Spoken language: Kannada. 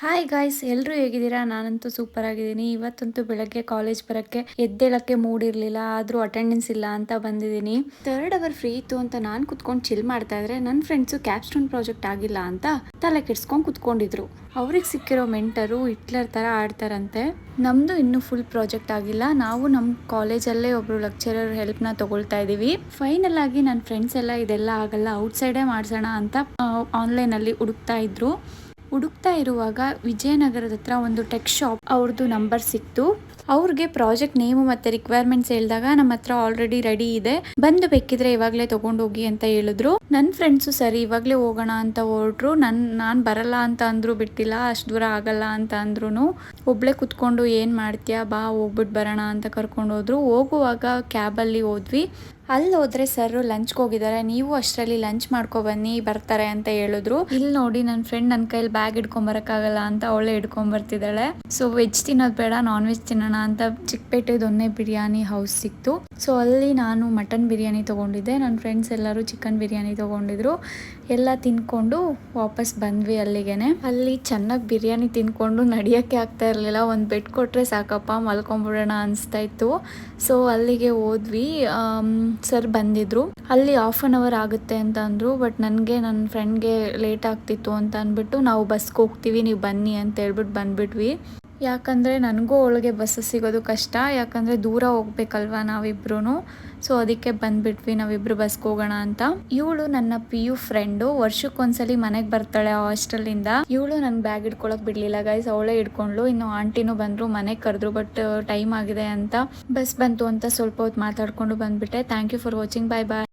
ಹಾಯ್ ಗಾಯ್ಸ್, ಎಲ್ಲರೂ ಹೇಗಿದ್ದೀರಾ? ನಾನಂತೂ ಸೂಪರ್ ಆಗಿದ್ದೀನಿ. ಇವತ್ತಂತೂ ಬೆಳಗ್ಗೆ ಕಾಲೇಜ್ ಬರೋಕ್ಕೆ ಎದ್ದೇಳಕ್ಕೆ ಮೂಡಿರಲಿಲ್ಲ, ಆದರೂ ಅಟೆಂಡೆನ್ಸ್ ಇಲ್ಲ ಅಂತ ಬಂದಿದ್ದೀನಿ. 3 ಅವರ್ ಫ್ರೀ ಇತ್ತು ಅಂತ ನಾನು ಕುತ್ಕೊಂಡು ಚಿಲ್ ಮಾಡ್ತಾ ಇದ್ರೆ ನನ್ನ ಫ್ರೆಂಡ್ಸು ಕ್ಯಾಪ್ಸ್ಟೋನ್ ಪ್ರಾಜೆಕ್ಟ್ ಆಗಿಲ್ಲ ಅಂತ ತಲೆ ಕೆಡ್ಸ್ಕೊಂಡು ಕುತ್ಕೊಂಡಿದ್ರು. ಅವ್ರಿಗೆ ಸಿಕ್ಕಿರೋ ಮೆಂಟರು ಹಿಟ್ಲರ್ ಥರ ಆಡ್ತಾರಂತೆ. ನಮ್ಮದು ಇನ್ನೂ ಫುಲ್ ಪ್ರಾಜೆಕ್ಟ್ ಆಗಿಲ್ಲ. ನಾವು ನಮ್ಮ ಕಾಲೇಜಲ್ಲೇ ಒಬ್ಬರು ಲೆಕ್ಚರರ್ ಹೆಲ್ಪ್ನ ತೊಗೊಳ್ತಾ ಇದ್ದೀವಿ. ಫೈನಲ್ ಆಗಿ ನನ್ನ ಫ್ರೆಂಡ್ಸ್ ಎಲ್ಲ ಇದೆಲ್ಲ ಆಗಲ್ಲ, ಔಟ್ಸೈಡೇ ಮಾಡಿಸೋಣ ಅಂತ ಆನ್ಲೈನಲ್ಲಿ ಹುಡುಕ್ತಾ ಇರುವಾಗ ವಿಜಯನಗರದ ಹತ್ರ ಒಂದು ಟೆಕ್ ಶಾಪ್ ಅವ್ರದ್ದು ನಂಬರ್ ಸಿಕ್ತು. ಅವ್ರಿಗೆ ಪ್ರಾಜೆಕ್ಟ್ ನೇಮು ಮತ್ತು ರಿಕ್ವೈರ್ಮೆಂಟ್ಸ್ ಹೇಳಿದಾಗ ನಮ್ಮ ಹತ್ರ ಆಲ್ರೆಡಿ ರೆಡಿ ಇದೆ, ಬಂದು ಬೇಕಿದ್ರೆ ಇವಾಗಲೇ ತೊಗೊಂಡೋಗಿ ಅಂತ ಹೇಳಿದ್ರು. ನನ್ನ ಫ್ರೆಂಡ್ಸು ಸರಿ ಇವಾಗಲೇ ಹೋಗೋಣ ಅಂತ ಹೊರಟ್ರು. ನಾನು ಬರಲ್ಲ ಅಂತ ಅಂದ್ರು, ಬಿಟ್ಟಿಲ್ಲ, ಅಷ್ಟು ದೂರ ಆಗಲ್ಲ ಅಂತ ಅಂದ್ರೂ ಒಬ್ಳೆ ಕುತ್ಕೊಂಡು ಏನು ಮಾಡ್ತೀಯಾ ಬಾ ಹೋಗ್ಬಿಟ್ಟು ಬರೋಣ ಅಂತ ಕರ್ಕೊಂಡು ಹೋದ್ರು. ಹೋಗುವಾಗ ಕ್ಯಾಬಲ್ಲಿ ಹೋದ್ವಿ. ಅಲ್ಲಿ ಹೋದ್ರೆ ಸರ್ ಲಂಚ್ಗೆ ಹೋಗಿದ್ದಾರೆ, ನೀವು ಅಷ್ಟರಲ್ಲಿ ಲಂಚ್ ಮಾಡ್ಕೊಬನ್ನಿ ಬರ್ತಾರೆ ಅಂತ ಹೇಳಿದ್ರು. ಇಲ್ಲಿ ನೋಡಿ ನನ್ನ ಫ್ರೆಂಡ್ ನನ್ನ ಕೈಲಿ ಬ್ಯಾಗ್ ಹಿಡ್ಕೊಂಬರಕ್ಕಾಗಲ್ಲ ಅಂತ ಅವಳೇ ಹಿಡ್ಕೊಂಬರ್ತಿದ್ದಾಳೆ. ಸೊ ವೆಜ್ ತಿನ್ನೋದು ಬೇಡ, ನಾನ್ ವೆಜ್ ತಿನ್ನೋಣ ಅಂತ ಚಿಕ್ಕಪೇಟೆ ದೊನ್ನೆ ಬಿರಿಯಾನಿ ಹೌಸ್ ಸಿಕ್ತು. ಸೊ ಅಲ್ಲಿ ನಾನು ಮಟನ್ ಬಿರಿಯಾನಿ ತೊಗೊಂಡಿದ್ದೆ, ನನ್ನ ಫ್ರೆಂಡ್ಸ್ ಎಲ್ಲರೂ ಚಿಕನ್ ಬಿರಿಯಾನಿ ತೊಗೊಂಡಿದ್ರು. ಎಲ್ಲ ತಿನ್ಕೊಂಡು ವಾಪಸ್ ಬಂದ್ವಿ ಅಲ್ಲಿಗೆನೆ. ಅಲ್ಲಿ ಚೆನ್ನಾಗಿ ಬಿರಿಯಾನಿ ತಿನ್ಕೊಂಡು ನಡೆಯೋಕ್ಕೆ ಆಗ್ತಾ ಇರಲಿಲ್ಲ. ಒಂದು ಬೆಡ್ ಕೊಟ್ಟರೆ ಸಾಕಪ್ಪ ಮಲ್ಕೊಂಬಿಡೋಣ ಅನಿಸ್ತಾ ಇತ್ತು. ಸೊ ಅಲ್ಲಿಗೆ ಹೋದ್ವಿ. ಸರ್ ಬಂದಿದ್ರು. ಅಲ್ಲಿ 1/2 ಅವರ್ ಆಗುತ್ತೆ ಅಂತ ಅಂದರು. ಬಟ್ ನನಗೆ ನನ್ನ ಫ್ರೆಂಡ್ಗೆ ಲೇಟ್ ಆಗ್ತಿತ್ತು ಅಂತ ಅಂದ್ಬಿಟ್ಟು ನಾವು ಬಸ್ಗೆ ಹೋಗ್ತೀವಿ ನೀವು ಬನ್ನಿ ಅಂತ ಹೇಳ್ಬಿಟ್ಟು ಬಂದ್ಬಿಟ್ವಿ. ಯಾಕಂದರೆ ನನಗೂ ಅವಳಿಗೆ ಬಸ್ ಸಿಗೋದು ಕಷ್ಟ, ಯಾಕಂದರೆ ದೂರ ಹೋಗ್ಬೇಕಲ್ವ ನಾವಿಬ್ರು. ಸೊ ಅದಕ್ಕೆ ಬಂದ್ಬಿಟ್ವಿ ನಾವಿಬ್ರು ಬಸ್ಗೆ ಹೋಗೋಣ ಅಂತ. ಇವಳು ನನ್ನ PU ಫ್ರೆಂಡು, ವರ್ಷಕ್ಕೊಂದ್ಸಲಿ ಮನೆಗೆ ಬರ್ತಾಳೆ ಹಾಸ್ಟೆಲಿಂದ. ಇವಳು ನನ್ನ ಬ್ಯಾಗ್ ಹಿಡ್ಕೊಳಕ್ ಬಿಡಲಿಲ್ಲ ಗೈಸ್, ಅವಳೇ ಹಿಡ್ಕೊಂಡ್ಲು. ಇನ್ನು ಆಂಟಿನೂ ಬಂದರು, ಮನೆಗೆ ಕರೆದ್ರು. ಬಟ್ ಟೈಮ್ ಆಗಿದೆ ಅಂತ ಬಸ್ ಬಂತು ಅಂತ ಸ್ವಲ್ಪ ಹೊತ್ತು ಮಾತಾಡ್ಕೊಂಡು ಬಂದ್ಬಿಟ್ಟೆ. Thank you for watching, bye bye.